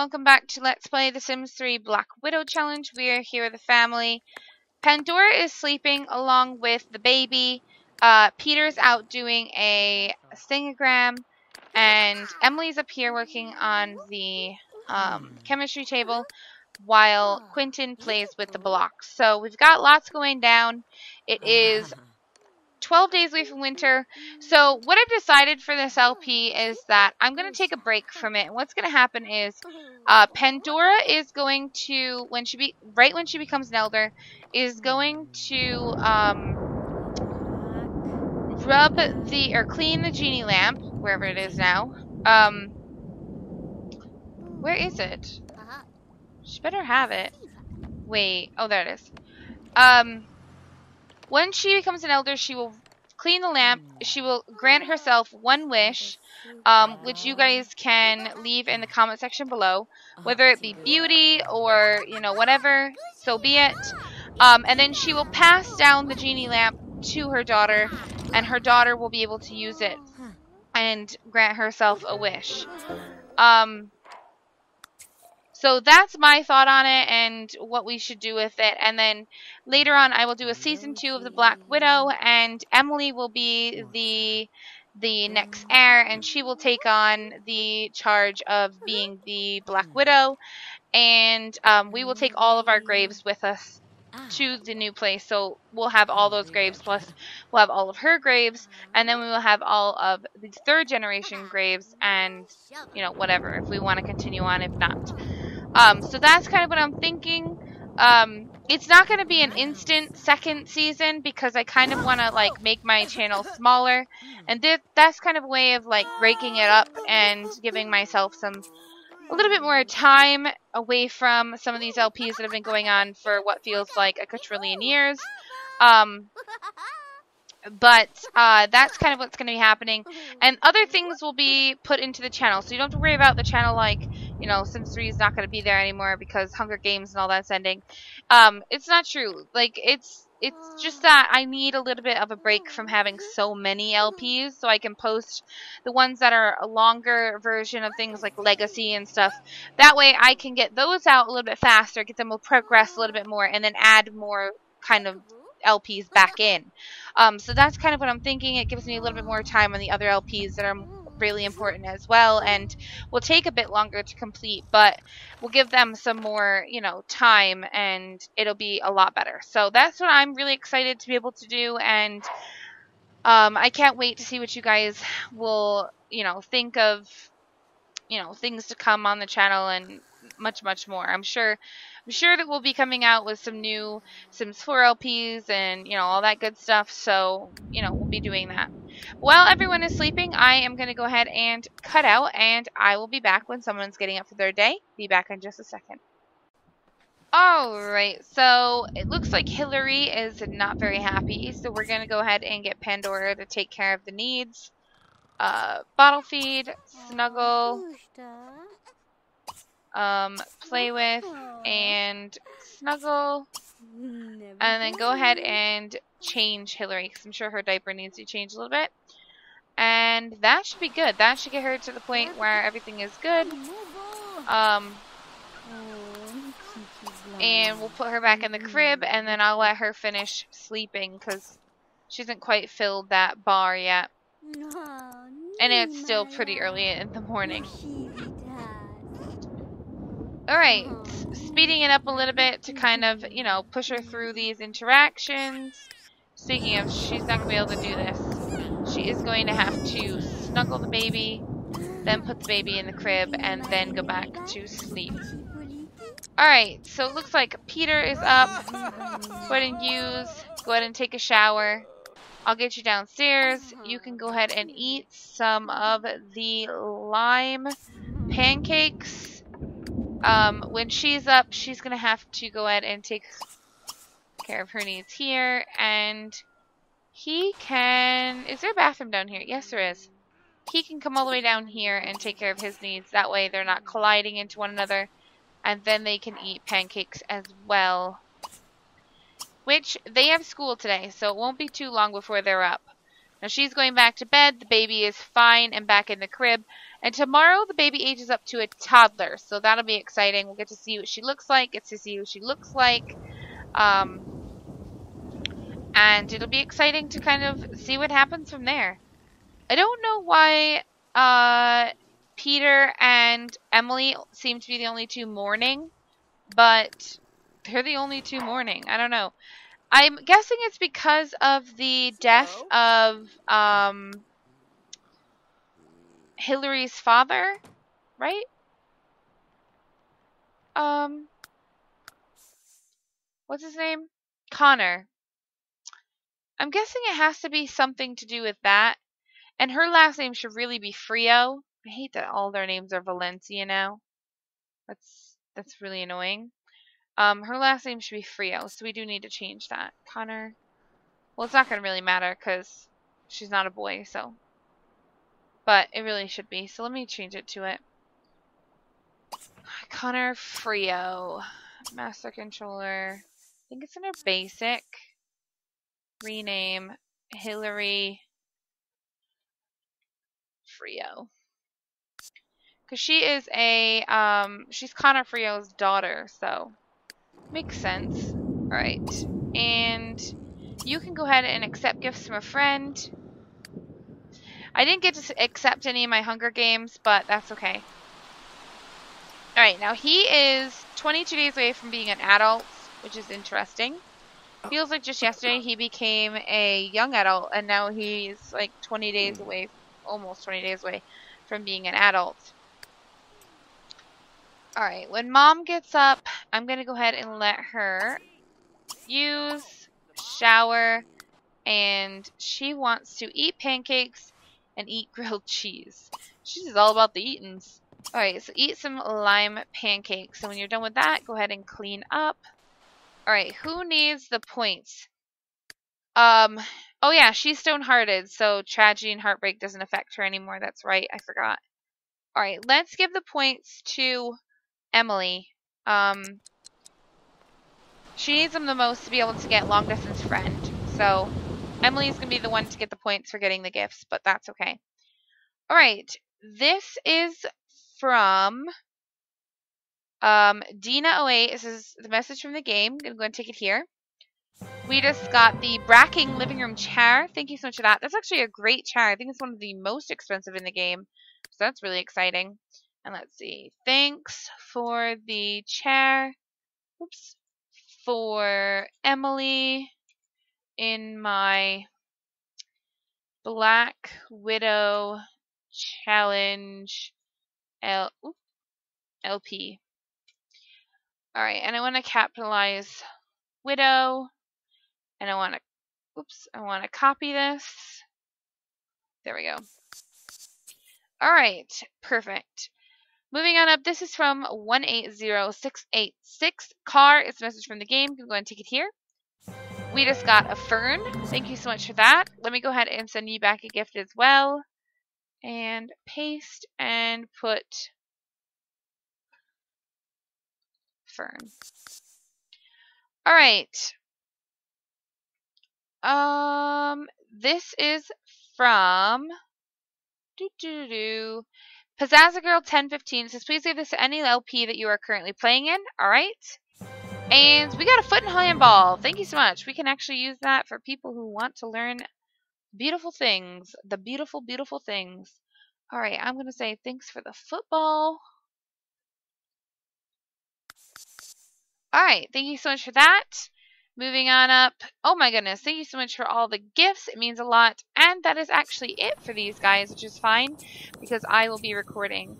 welcome back to Let's Play The Sims 3 Black Widow Challenge. We are here with the family. Pandora is sleeping along with the baby. Peter's out doing a stingogram. And Emily's up here working on the chemistry table while Quentin plays with the blocks. So we've got lots going down. It is 12 days away from winter. So what I've decided for this LP is that I'm going to take a break from it. And what's going to happen is Pandora is going to, when she becomes an elder, is going to clean the genie lamp, wherever it is now. Where is it? She better have it. Wait, oh, there it is. When she becomes an elder, she will clean the lamp. She will grant herself one wish, which you guys can leave in the comment section below. Whether it be beauty or, you know, whatever, so be it. And then she will pass down the genie lamp to her daughter, and her daughter will be able to use it and grant herself a wish. So that's my thought on it and what we should do with it. And then later on, I will do a season 2 of the Black Widow, and Emily will be the next heir, and she will take on the charge of being the Black Widow. And we will take all of our graves with us to the new place. So we'll have all those graves, plus we'll have all of her graves, and then we will have all of the 3rd generation graves, and, you know, whatever, if we want to continue on, if not. So that's kind of what I'm thinking. It's not going to be an instant second season because I kind of want to, like, make my channel smaller. And that's kind of a way of, like, breaking it up and giving myself a little bit more time away from some of these LPs that have been going on for what feels like a quadrillion years. But that's kind of what's going to be happening. And other things will be put into the channel. So you don't have to worry about the channel like, you know, Sims 3 is not going to be there anymore because Hunger Games and all that's ending. It's not true. Like, it's just that I need a little bit of a break from having so many LPs so I can post the ones that are a longer version of things like Legacy and stuff. That way I can get those out a little bit faster, get them to progress a little bit more, and then add more kind of LPs back in. So that's kind of what I'm thinking. It gives me a little bit more time on the other LPs that are really important as well, and will take a bit longer to complete, but we'll give them some more, you know, time, and it'll be a lot better. So that's what I'm really excited to be able to do, and I can't wait to see what you guys will, you know, think of, you know, things to come on the channel and much more. I'm sure that we'll be coming out with some new Sims 4 LPs and, you know, all that good stuff. So, you know, we'll be doing that. While everyone is sleeping, I am going to go ahead and cut out, and I will be back when someone's getting up for their day. Be back in just a second. Alright, so it looks like Hillary is not very happy, so we're going to go ahead and get Pandora to take care of the needs. Bottle feed, snuggle, play with, and snuggle, and then go ahead and change Hillary, because I'm sure her diaper needs to change a little bit. And that should be good. That should get her to the point where everything is good. And we'll put her back in the crib, and then I'll let her finish sleeping, because she hasn't quite filled that bar yet. And it's still pretty early in the morning. Alright, speeding it up a little bit to kind of, you know, push her through these interactions. Speaking of, she's not going to be able to do this. She is going to have to snuggle the baby, then put the baby in the crib, and then go back to sleep. Alright, so it looks like Peter is up. Go ahead and go ahead and take a shower. I'll get you downstairs. You can go ahead and eat some of the lime pancakes. When she's up, she's going to have to go ahead and take care of her needs here. And he can... Is there a bathroom down here? Yes, there is. He can come all the way down here and take care of his needs. That way they're not colliding into one another. And then they can eat pancakes as well. Which, they have school today, so it won't be too long before they're up. Now she's going back to bed. The baby is fine and back in the crib. And tomorrow the baby ages up to a toddler. So that'll be exciting. We'll get to see what she looks like. Get to see who she looks like. And it'll be exciting to kind of see what happens from there. I don't know why Peter and Emily seem to be the only two mourning, but they're the only two mourning. I don't know. I'm guessing it's because of the death of Hillary's father, right? What's his name? Connor. I'm guessing it has to be something to do with that. And her last name should really be Frio. I hate that all their names are Valencia now. That's really annoying. Her last name should be Frio, so we do need to change that. Connor. Well, it's not going to really matter because she's not a boy, so. But it really should be. So let me change it to it. Connor Frio. Master controller. I think it's under basic. Rename Hillary Frio. Because she is she's Connor Frio's daughter, so makes sense. Alright. And you can go ahead and accept gifts from a friend. I didn't get to accept any of my Hunger Games, but that's okay. Alright, now he is 22 days away from being an adult, which is interesting. Feels like just yesterday he became a young adult, and now he's like 20 days away, almost 20 days away from being an adult. Alright, when Mom gets up, I'm going to go ahead and let her use, shower, and she wants to eat pancakes and eat grilled cheese. She's all about the eatings. Alright, so eat some lime pancakes. So when you're done with that, go ahead and clean up. Alright, who needs the points? Oh yeah, she's stone-hearted, so tragedy and heartbreak doesn't affect her anymore. That's right, I forgot. Alright, let's give the points to Emily. She needs them the most to be able to get long distance friend. So Emily's going to be the one to get the points for getting the gifts, but that's okay. Alright, this is from Dina08. This is the message from the game. I'm going to go and take it here. We just got the Bracking living room chair. Thank you so much for that. That's actually a great chair. I think it's one of the most expensive in the game. So that's really exciting. And let's see. Thanks for the chair. Oops. For Emily in my Black Widow Challenge LP. Alright, and I want to capitalize Widow. And I want to copy this. There we go. Alright, perfect. Moving on up, this is from 180686. Car is a message from the game. You can go and take it here. We just got a fern. Thank you so much for that. Let me go ahead and send you back a gift as well. And paste and put fern. Alright. This is from Pizzazza Girl 1015. It says, please give this to any LP that you are currently playing in. Alright. And we got a foot and handball. Thank you so much. We can actually use that for people who want to learn beautiful things. The beautiful, beautiful things. Alright, I'm going to say thanks for the football. Alright, thank you so much for that. Moving on up. Oh my goodness, thank you so much for all the gifts. It means a lot. And that is actually it for these guys, which is fine because I will be recording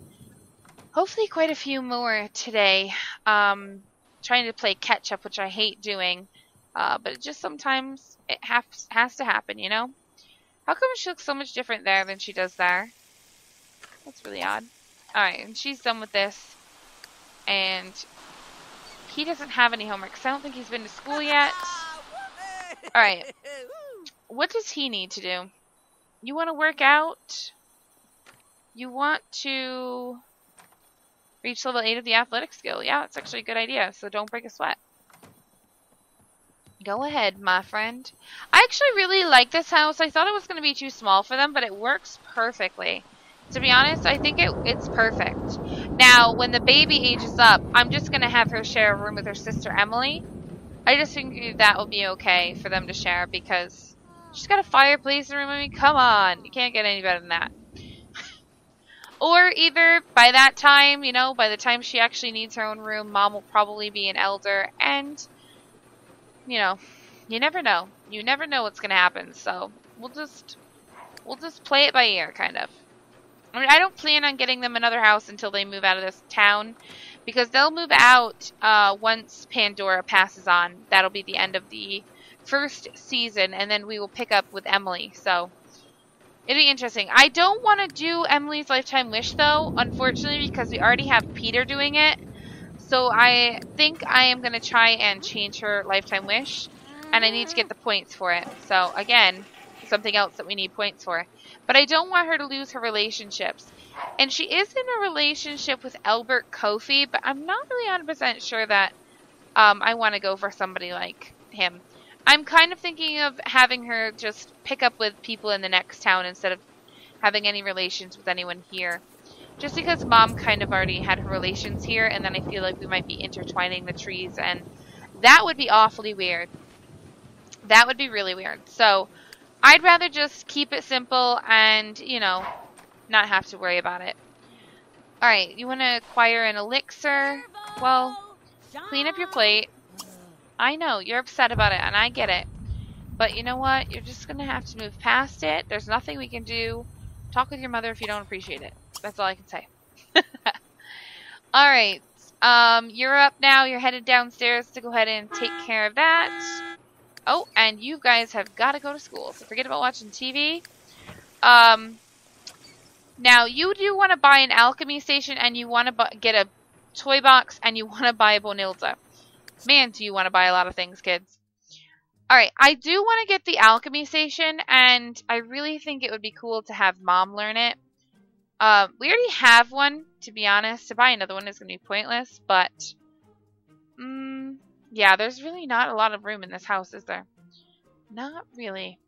hopefully quite a few more today. Trying to play catch up, which I hate doing. But it just sometimes it has to happen, you know? How come she looks so much different there than she does there? That's really odd. Alright, and she's done with this. And he doesn't have any homework because I don't think he's been to school yet. Alright. What does he need to do? You want to work out? You want to reach level 8 of the athletic skill. Yeah, it's actually a good idea, so don't break a sweat. Go ahead, my friend. I actually really like this house. I thought it was going to be too small for them, but it works perfectly. To be honest, I think it's perfect. Now, when the baby ages up, I'm just going to have her share a room with her sister Emily. I just think that will be okay for them to share because she's got a fireplace in the room. I mean, come on. You can't get any better than that. Or either by that time, you know, by the time she actually needs her own room, Mom will probably be an elder. And, you know, you never know. You never know what's going to happen. So we'll just play it by ear, kind of. I mean, I don't plan on getting them another house until they move out of this town. Because they'll move out once Pandora passes on. That'll be the end of the first season. And then we will pick up with Emily. So it'll be interesting. I don't want to do Emily's Lifetime Wish, though, unfortunately, because we already have Peter doing it. So I think I am going to try and change her Lifetime Wish. And I need to get the points for it. So, again, something else that we need points for. But I don't want her to lose her relationships. And she is in a relationship with Albert Kofi, but I'm not really 100% sure that I want to go for somebody like him. I'm kind of thinking of having her just pick up with people in the next town instead of having any relations with anyone here. Just because Mom kind of already had her relations here, and then I feel like we might be intertwining the trees, and that would be awfully weird. That would be really weird. So I'd rather just keep it simple and, you know, not have to worry about it. Alright, you want to acquire an elixir? Well, clean up your plate. I know, you're upset about it, and I get it. But you know what? You're just going to have to move past it. There's nothing we can do. Talk with your mother if you don't appreciate it. That's all I can say. Alright, you're up now. You're headed downstairs to go ahead and take care of that. Oh, and you guys have got to go to school, so forget about watching TV. Now, you do want to buy an alchemy station, and you want to get a toy box, and you want to buy a Bonilda. Man, do you want to buy a lot of things, kids. Alright, I do want to get the alchemy station, and I really think it would be cool to have Mom learn it. We already have one, to be honest. To buy another one is going to be pointless, but yeah, there's really not a lot of room in this house, is there? Not really.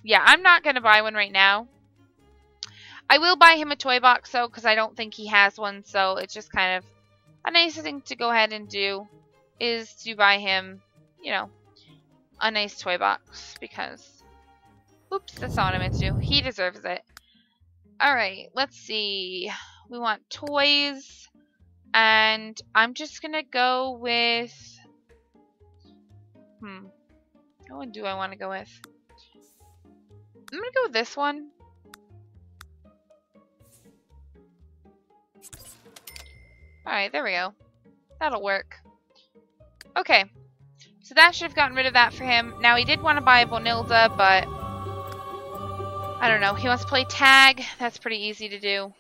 Yeah, I'm not going to buy one right now. I will buy him a toy box, though, because I don't think he has one, so it's just kind of a nice thing to go ahead and do is to buy him, you know, a nice toy box, because, oops, that's not what I meant to do. He deserves it. Alright, let's see. We want toys, and I'm just going to go with, what one do I want to go with? I'm going to go with this one. Alright, there we go. That'll work. Okay. So that should have gotten rid of that for him. Now, he did want to buy a Bonilda, but I don't know. He wants to play tag. That's pretty easy to do.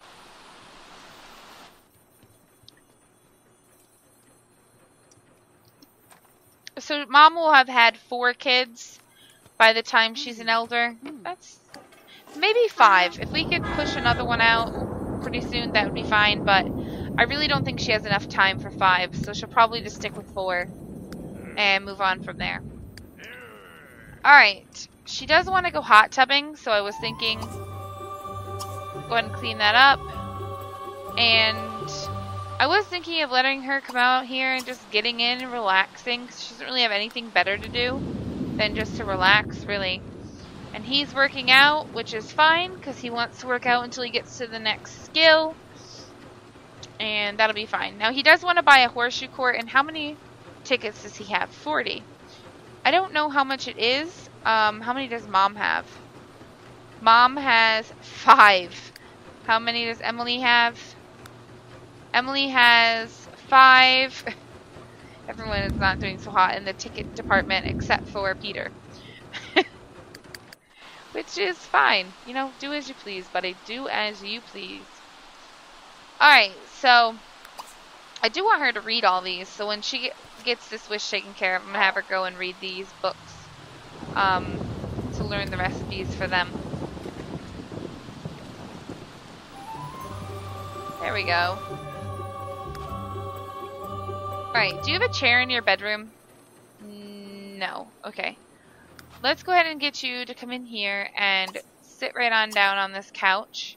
So Mom will have had 4 kids by the time she's an elder. That's maybe 5. If we could push another one out pretty soon, that would be fine. But I really don't think she has enough time for 5. So she'll probably just stick with 4 and move on from there. Alright. She does want to go hot tubbing. So I was thinking, go ahead and clean that up. And I was thinking of letting her come out here and just getting in and relaxing. She doesn't really have anything better to do than just to relax, really. And he's working out, which is fine, because he wants to work out until he gets to the next skill. And that'll be fine. Now, he does want to buy a horseshoe court, and how many tickets does he have? 40. I don't know how much it is. How many does Mom have? Mom has 5. How many does Emily have? Emily has 5. Everyone is not doing so hot in the ticket department except for Peter. Which is fine. You know, do as you please, buddy. Do as you please. Alright, so I do want her to read all these. So when she gets this wish taken care of, I'm going to have her go and read these books to learn the recipes for them. There we go. Alright, do you have a chair in your bedroom? No. Okay. Let's go ahead and get you to come in here and sit right on down on this couch.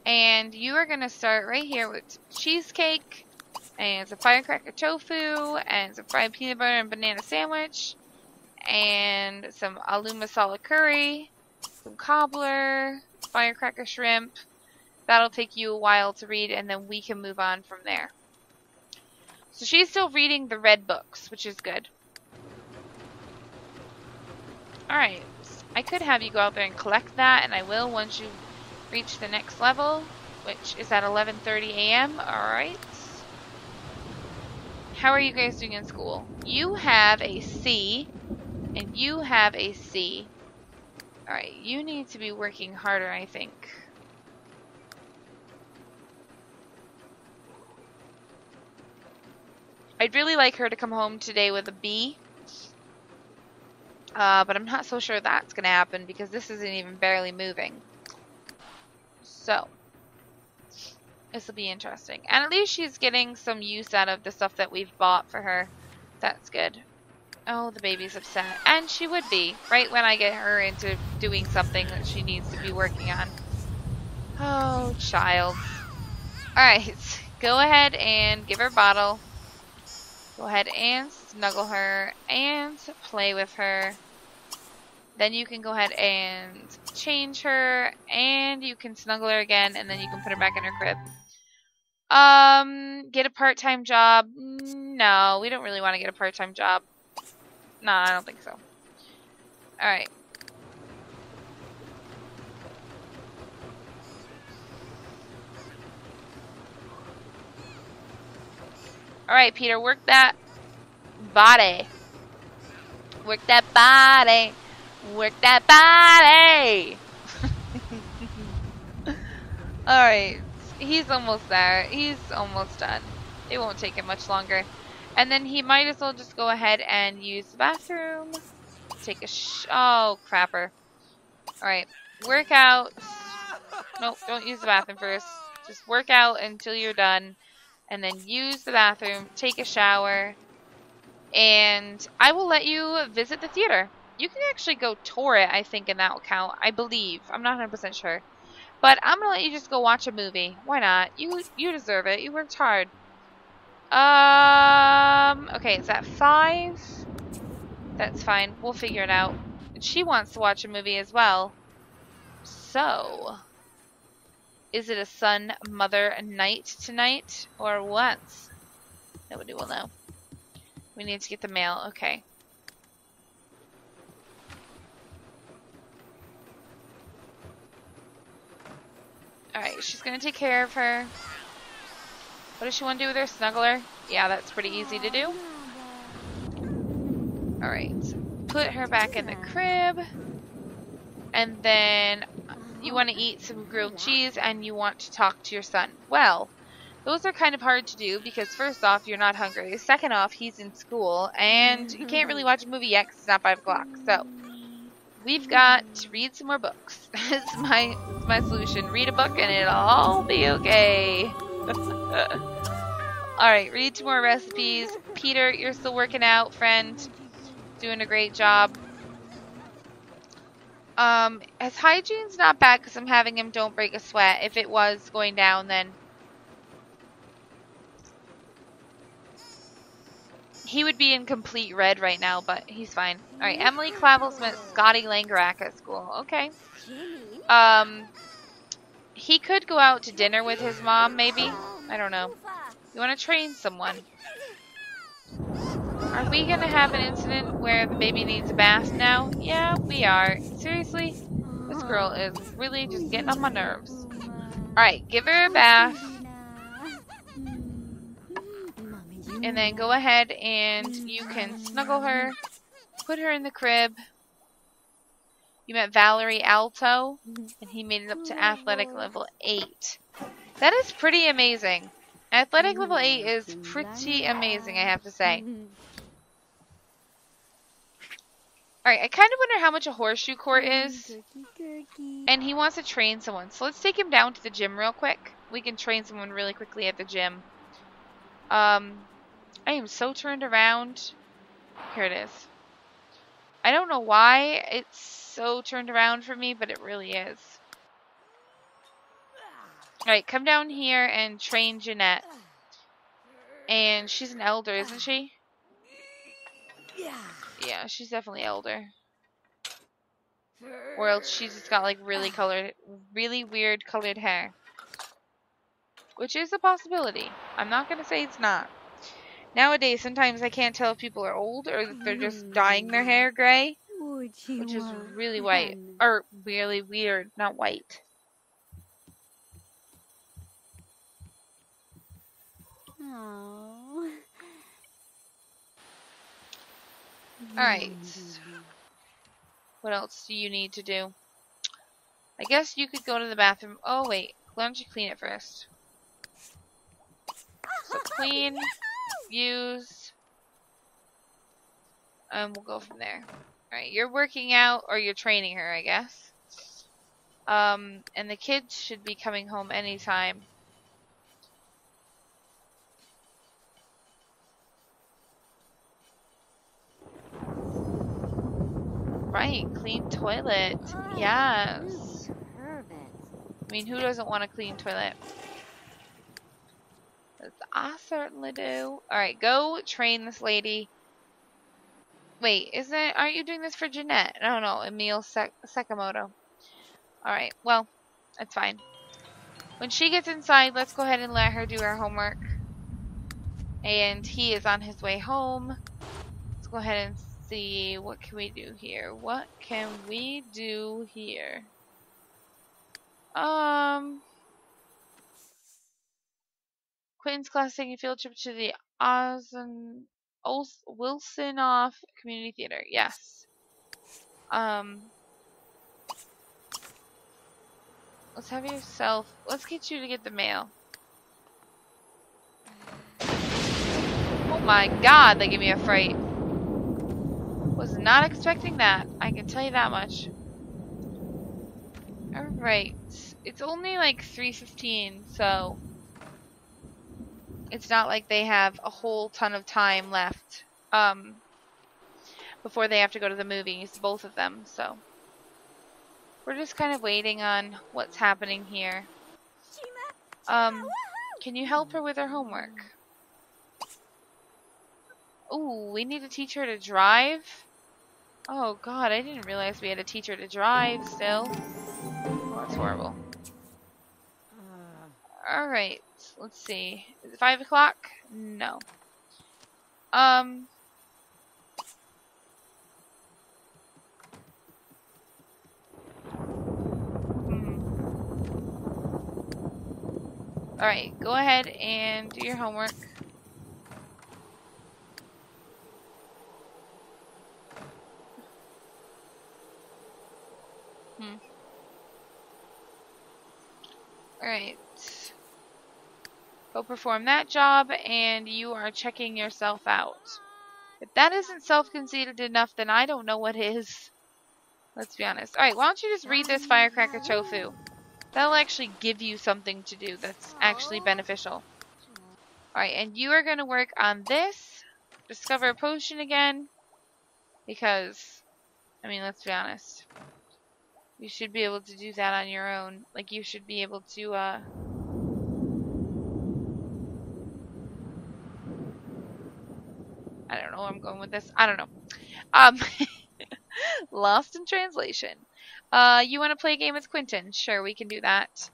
And you are going to start right here with cheesecake, and some firecracker tofu, and some fried peanut butter and banana sandwich, and some aloo masala curry, some cobbler, firecracker shrimp. That'll take you a while to read, and then we can move on from there. So she's still reading the red books, which is good. Alright, I could have you go out there and collect that, and I will once you reach the next level, which is at 11:30 a.m. Alright. How are you guys doing in school? You have a C, and you have a C. Alright, you need to be working harder, I think. I'd really like her to come home today with a B. But I'm not so sure that's going to happen because this isn't even barely moving. So, this will be interesting. And at least she's getting some use out of the stuff that we've bought for her. That's good. Oh, the baby's upset. And she would be, right when I get her into doing something that she needs to be working on. Oh, child. Alright, go ahead and give her a bottle. Go ahead and snuggle her and play with her. Then you can go ahead and change her, and you can snuggle her again, and then you can put her back in her crib. Get a part-time job. No, we don't really want to get a part-time job. No, I don't think so. Alright. Alright, Peter, work that body. Work that body. Work that body! Alright, he's almost there. He's almost done. It won't take him much longer. And then he might as well just go ahead and use the bathroom. Take a oh, crapper. Alright, work out. Nope, don't use the bathroom first. Just work out until you're done. And then use the bathroom, take a shower. And I will let you visit the theater. You can actually go tour it, I think, in that account. I believe. I'm not 100% sure. But I'm going to let you just go watch a movie. Why not? You deserve it. You worked hard. Okay, it's at 5. That's fine. We'll figure it out. She wants to watch a movie as well. So, is it a son-mother night tonight? Or what? Nobody will know. We need to get the mail. Okay. Alright, she's going to take care of her. What does she want to do with her? Snuggle her? Yeah, that's pretty easy to do. Alright, put her back in the crib. And then you want to eat some grilled cheese and you want to talk to your son. Well, those are kind of hard to do because first off, you're not hungry. Second off, he's in school and you can't really watch a movie yet because it's not 5 o'clock. So, we've got to read some more books. It's my solution. Read a book and it'll all be okay. Alright, read some more recipes. Peter, you're still working out, friend. Doing a great job. His hygiene's not bad because I'm having him don't break a sweat. If it was going down, then he would be in complete red right now, but he's fine. Alright, Emily Clavels met Scotty Langerak at school. Okay. He could go out to dinner with his mom, maybe. I don't know. You want to train someone. Are we going to have an incident where the baby needs a bath now? Yeah, we are. Seriously? This girl is really just getting on my nerves. Alright, give her a bath. And then go ahead and you can snuggle her. Put her in the crib. You met Valerie Alto. And he made it up to athletic level 8. That is pretty amazing. Athletic level 8 is pretty amazing, I have to say. Alright, I kind of wonder how much a horseshoe court is. And he wants to train someone. So let's take him down to the gym real quick. We can train someone really quickly at the gym. I am so turned around. Here it is. I don't know why it's so turned around for me, but it really is. Alright, come down here and train Jeanette. And she's an elder, isn't she? Yeah, she's definitely elder. Or else she's just got like really weird colored hair. Which is a possibility. I'm not gonna say it's not. Nowadays, sometimes I can't tell if people are old or if they're just dyeing their hair gray. Which is really white. Or really weird, not white. Alright. What else do you need to do? I guess you could go to the bathroom. Oh, wait. Why don't you clean it first? So clean, use, and we'll go from there. Alright, you're working out, or you're training her, I guess. And the kids should be coming home anytime. Right, clean toilet. Yes. I mean, who doesn't want a clean toilet? I certainly do. Alright, go train this lady. Wait, aren't you doing this for Jeanette? No, Emil Sakamoto. Alright, well, that's fine. When she gets inside, let's go ahead and let her do her homework. And he is on his way home. Let's go ahead and see, what can we do here? What can we do here? Quentin's class taking a field trip to the Wilsonoff Community Theater. Yes. Let's have yourself. Let's get you to get the mail. Oh my God, they give me a fright. Was not expecting that. I can tell you that much. Alright. It's only like 3:15, so it's not like they have a whole ton of time left before they have to go to the movies, both of them, so we're just kind of waiting on what's happening here. Can you help her with her homework? Ooh, we need to teach her to drive? Oh God, I didn't realize we had to teach her to drive still. Oh, that's horrible. Alright, let's see. Is it 5 o'clock? No. Alright, go ahead and do your homework. Alright. Go perform that job, and you are checking yourself out. If that isn't self-conceited enough, then I don't know what is. Let's be honest. Alright, why don't you just read this Firecracker Tofu? That'll actually give you something to do that's actually beneficial. Alright, and you are going to work on this. Discover a potion again. Because, I mean, let's be honest. You should be able to do that on your own. Like, you should be able to, I don't know where I'm going with this. I don't know. Lost in translation. You want to play a game with Quentin? Sure, we can do that.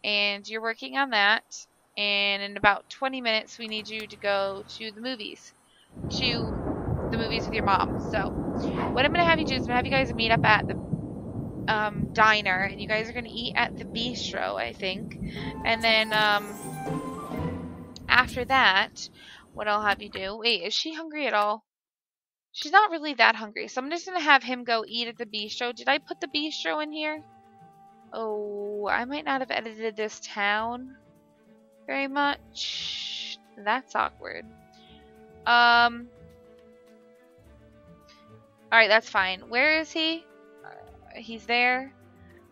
And you're working on that. And in about 20 minutes, we need you to go to the movies. To the movies with your mom. So, what I'm going to have you do is I'm going to have you guys meet up at the diner, and you guys are going to eat at the bistro, I think. And then, after that, what I'll have you do... Wait, is she hungry at all? She's not really that hungry, so I'm just going to have him go eat at the bistro. Did I put the bistro in here? Oh, I might not have edited this town very much. That's awkward. Alright, that's fine. Where is he? He's there.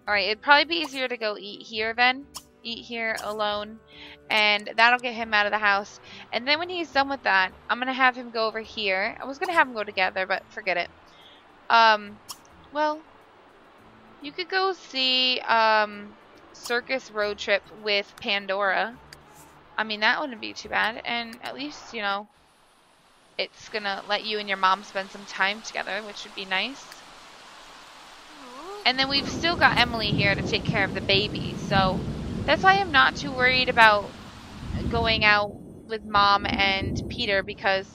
Alright, it'd probably be easier to go eat here then. eat here alone, and that'll get him out of the house. And then when he's done with that, I'm gonna have him go over here. I was gonna have them go together, but forget it. Well, you could go see Circus Road Trip with Pandora. I mean, that wouldn't be too bad, and at least, you know, it's gonna let you and your mom spend some time together, which would be nice. And then we've still got Emily here to take care of the baby, so that's why I'm not too worried about going out with Mom and Peter, because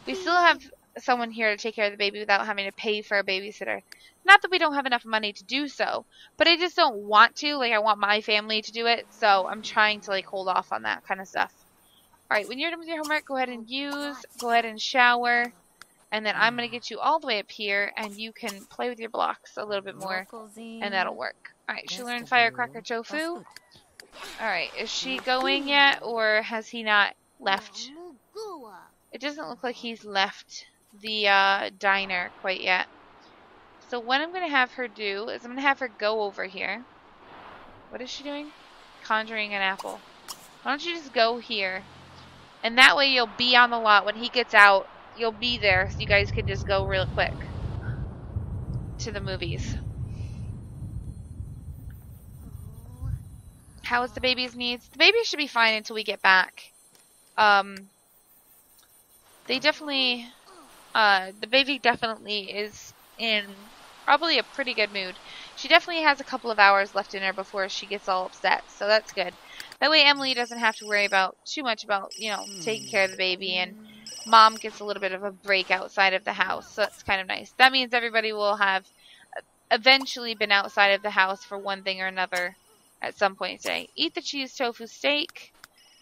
we still have someone here to take care of the baby without having to pay for a babysitter. Not that we don't have enough money to do so, but I just don't want to. Like, I want my family to do it, so I'm trying to, like, hold off on that kind of stuff. Alright, when you're done with your homework, go ahead and go ahead and shower. And then I'm going to get you all the way up here, and you can play with your blocks a little bit more, and that'll work. Alright, she learned Firecracker Tofu. Alright, is she going yet, or has he not left? It doesn't look like he's left the diner quite yet. So what I'm going to have her do is I'm going to have her go over here. What is she doing? Conjuring an apple. Why don't you just go here? And that way you'll be on the lot when he gets out. You'll be there, so you guys can just go real quick to the movies. How is the baby's needs? The baby should be fine until we get back. They definitely, the baby definitely is in probably a pretty good mood. She definitely has a couple of hours left in her before she gets all upset, so that's good. That way Emily doesn't have to worry about too much about, you know, taking care of the baby, and Mom gets a little bit of a break outside of the house, so that's kind of nice. That means everybody will have eventually been outside of the house for one thing or another at some point today. Eat the cheese tofu steak,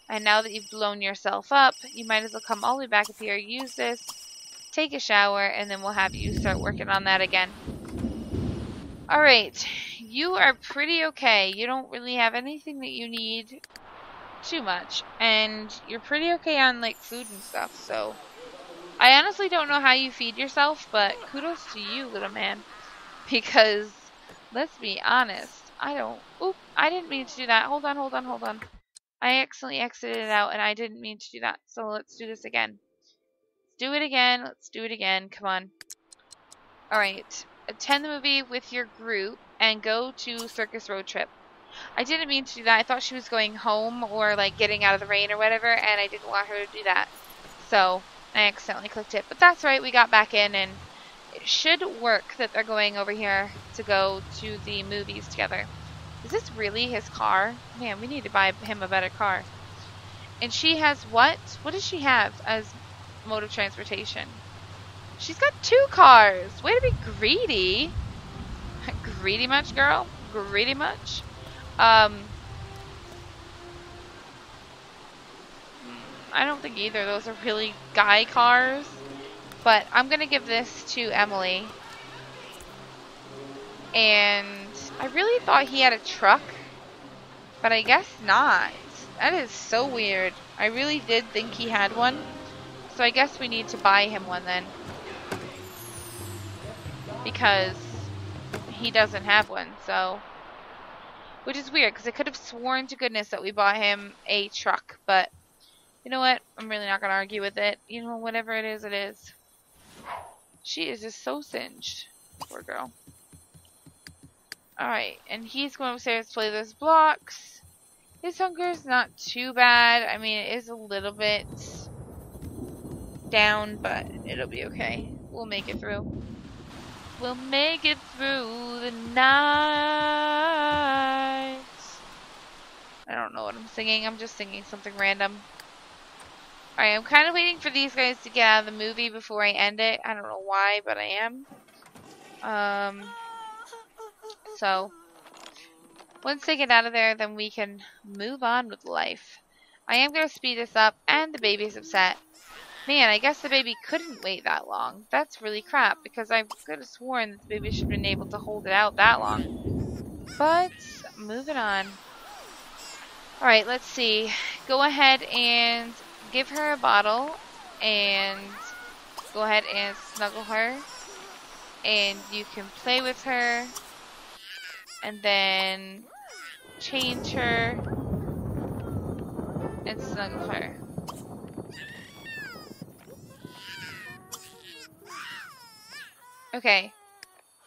and now that you've blown yourself up, you might as well come all the way back up here, use this, take a shower, and then we'll have you start working on that again. Alright, you are pretty okay. You don't really have anything that you need too much, and you're pretty okay on, like, food and stuff, so I honestly don't know how you feed yourself, but kudos to you, little man, because let's be honest, I didn't mean to do that. Hold on. I accidentally exited it out, and I didn't mean to do that, so let's do this again. Let's do it again, come on. Alright, attend the movie with your group and go to Circus Road Trip. I didn't mean to do that. I thought she was going home or, like, getting out of the rain or whatever, and I didn't want her to do that. So I accidentally clicked it. But that's right, we got back in, and it should work that they're going over here to go to the movies together. Is this really his car? Man, we need to buy him a better car. And she has what? What does she have as mode of transportation? She's got 2 cars. Way to be greedy. Greedy much, girl? Greedy much? I don't think either of those are really guy cars, but I'm gonna give this to Emily. And I really thought he had a truck, but I guess not. That is so weird. I really did think he had one, so I guess we need to buy him one then, because he doesn't have one, so. Which is weird, because I could have sworn to goodness that we bought him a truck. But, you know what? I'm really not going to argue with it. You know, whatever it is, it is. She is just so singed. Poor girl. Alright, and he's going upstairs to play those blocks. His hunger is not too bad. I mean, it is a little bit down, but it'll be okay. We'll make it through. We'll make it through the night. I don't know what I'm singing. I'm just singing something random. Alright, I'm kind of waiting for these guys to get out of the movie before I end it. I don't know why, but I am. So, once they get out of there, then we can move on with life. I am going to speed this up, and the baby's upset. Man, I guess the baby couldn't wait that long. That's really crap, because I could have sworn that the baby should have been able to hold it out that long. But, moving on. Alright, let's see. Go ahead and give her a bottle, and go ahead and snuggle her. And you can play with her, and then change her. and snuggle her. Okay.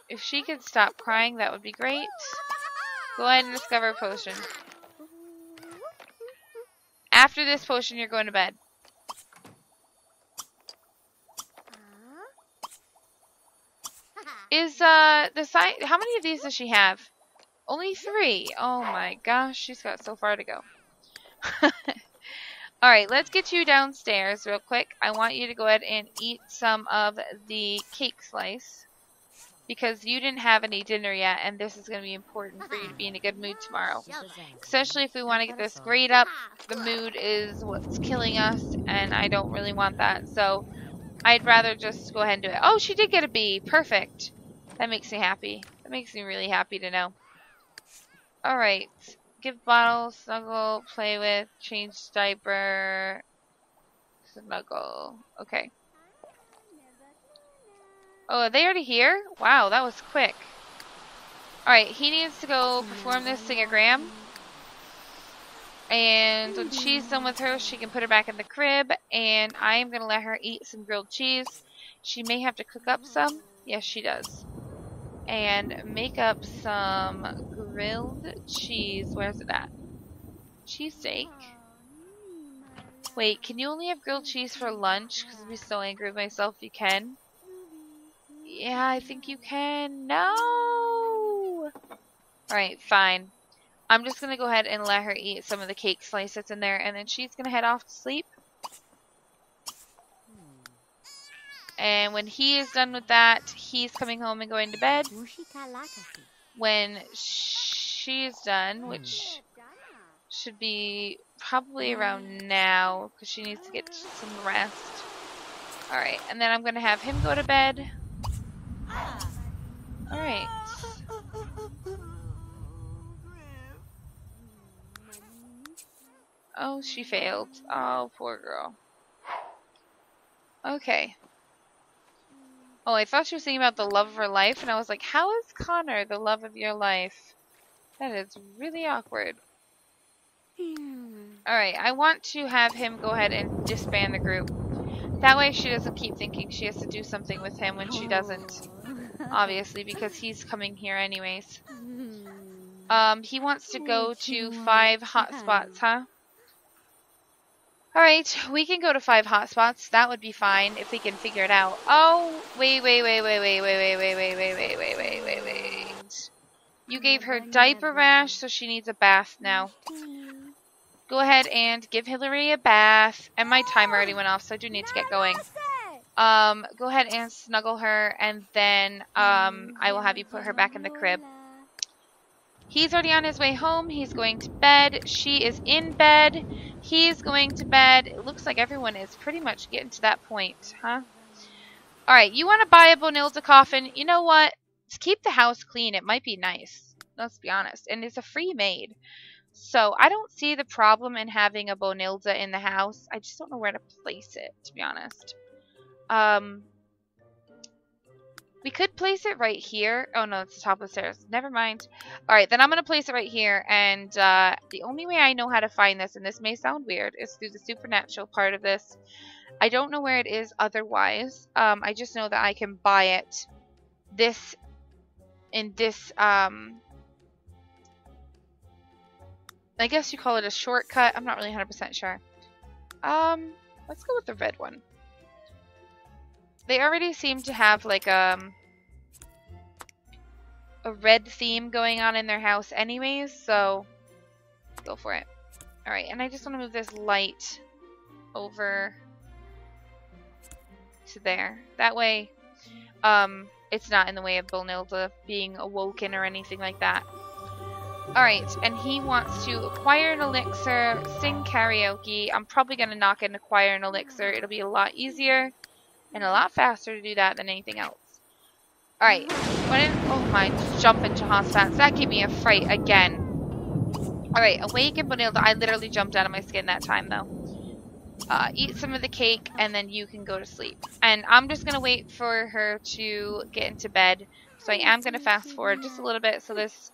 If she could stop crying, that would be great. Go ahead and discover a potion. After this potion, you're going to bed. Is, how many of these does she have? Only 3. Oh my gosh, she's got so far to go. Alright, let's get you downstairs real quick. I want you to go ahead and eat some of the cake slice. Because you didn't have any dinner yet, and this is going to be important for you to be in a good mood tomorrow. Especially if we want to get this grade up. The mood is what's killing us, and I don't really want that. So, I'd rather just go ahead and do it. Oh, she did get a B. Perfect. That makes me happy. That makes me really happy to know. Alright. Give bottle, snuggle, play with, change diaper, snuggle. Okay. Oh, are they already here? Wow, that was quick. Alright, he needs to go perform this singogram. And when she's done with her, she can put her back in the crib. And I am going to let her eat some grilled cheese. She may have to cook up some. Yes, she does. And make up some grilled cheese. Where's it at? Cheesesteak. Wait, can you only have grilled cheese for lunch? Because I'd be so angry with myself if you can. Yeah, I think you can. No! Alright, fine. I'm just going to go ahead and let her eat some of the cake slice that's in there, and then she's going to head off to sleep. And when he is done with that, he's coming home and going to bed. When she's done, which should be probably around now, because she needs to get some rest. Alright, and then I'm going to have him go to bed. Alright. Oh, she failed. Oh, poor girl. Okay. Oh, I thought she was thinking about the love of her life, and I was like, how is Connor the love of your life? That is really awkward. Alright, I want to have him go ahead and disband the group. That way she doesn't keep thinking she has to do something with him when she doesn't. Obviously, because he's coming here anyways. He wants to go to 5 hotspots, huh? Alright, we can go to 5 hotspots. That would be fine if we can figure it out. Oh, wait. You gave her diaper rash, so she needs a bath now. Go ahead and give Hillary a bath. And my timer already went off, so I do need to get going. Go ahead and snuggle her, and then I will have you put her back in the crib. He's already on his way home. He's going to bed. She is in bed. He's going to bed. It looks like everyone is pretty much getting to that point, huh? Alright, you want to buy a Bonilda coffin? You know what? To keep the house clean, it might be nice. Let's be honest. And it's a free maid. So, I don't see the problem in having a Bonilda in the house. I just don't know where to place it, to be honest. We could place it right here. Oh, no, it's the top of the stairs. Never mind. Alright, then I'm going to place it right here. And the only way I know how to find this, and this may sound weird, is through the supernatural part of this. I don't know where it is otherwise. I just know that I can buy it in this, I guess you call it a shortcut. I'm not really 100% sure. Let's go with the red one. They already seem to have like a red theme going on in their house anyways, so go for it. Alright, and I just want to move this light over to there. That way, it's not in the way of Bonilda being awoken or anything like that. Alright, and he wants to acquire an elixir, sing karaoke. I'm probably going to knock in acquire an elixir. It'll be a lot easier and a lot faster to do that than anything else. Alright. Oh my, jump into hotspots. That gave me a fright again. Alright, awaken Bonilda. I literally jumped out of my skin that time though. Eat some of the cake and then you can go to sleep. And I'm just going to wait for her to get into bed. So I am going to fast forward just a little bit so this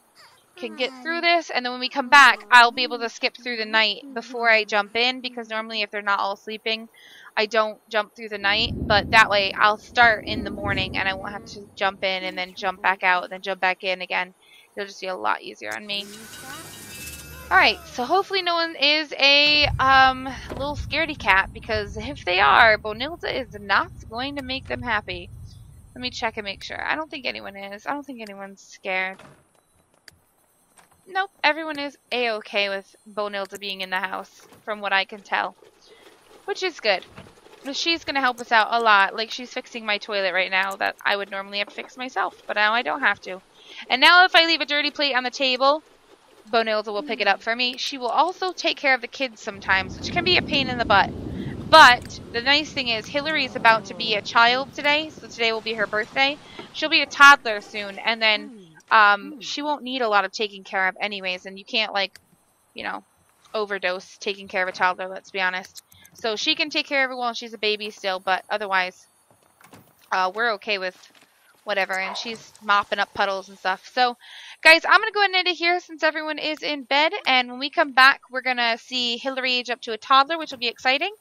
can get through this, and then when we come back, I'll be able to skip through the night before I jump in, because normally if they're not all sleeping, I don't jump through the night, but that way I'll start in the morning and I won't have to jump in and then jump back out and then jump back in again. It'll just be a lot easier on me. Alright, so hopefully no one is a little scaredy cat, because if they are, Bonilda is not going to make them happy. Let me check and make sure. I don't think anyone is. I don't think anyone's scared. Nope, everyone is a-okay with Bonilda being in the house, from what I can tell. Which is good. She's going to help us out a lot. Like, she's fixing my toilet right now that I would normally have to fix myself, but now I don't have to. And now if I leave a dirty plate on the table, Bonilda will pick it up for me. She will also take care of the kids sometimes, which can be a pain in the butt. But the nice thing is Hillary is about to be a child today, so today will be her birthday. She'll be a toddler soon, and then she won't need a lot of taking care of anyways, and you can't, like, you know, overdose taking care of a toddler, let's be honest. So she can take care of her while she's a baby still, but otherwise we're okay with whatever, and she's mopping up puddles and stuff. So, guys, I'm going to go ahead and end it here since everyone is in bed, and when we come back, we're going to see Hillary age up to a toddler, which will be exciting,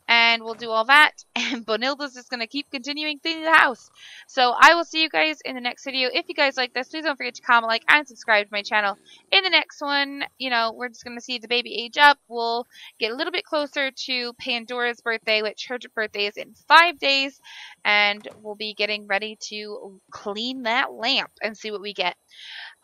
and we'll do all that, and Bonilda's just going to keep continuing cleaning the house. So, I will see you guys in the next video. If you guys like this, please don't forget to comment, like, and subscribe to my channel. In the next one, you know, we're just going to see the baby age up. We'll get a little bit closer to Pandora's birthday, which her birthday is in 5 days, and we'll be getting ready to clean that lamp and see what we get.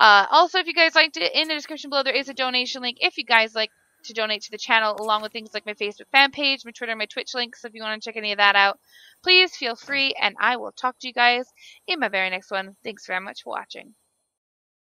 Also, if you guys liked it, in the description below there is a donation link if you guys like to donate to the channel, along with things like my Facebook fan page, my Twitter, my Twitch links. So if you want to check any of that out, please feel free, and I will talk to you guys in my very next one. Thanks very much for watching.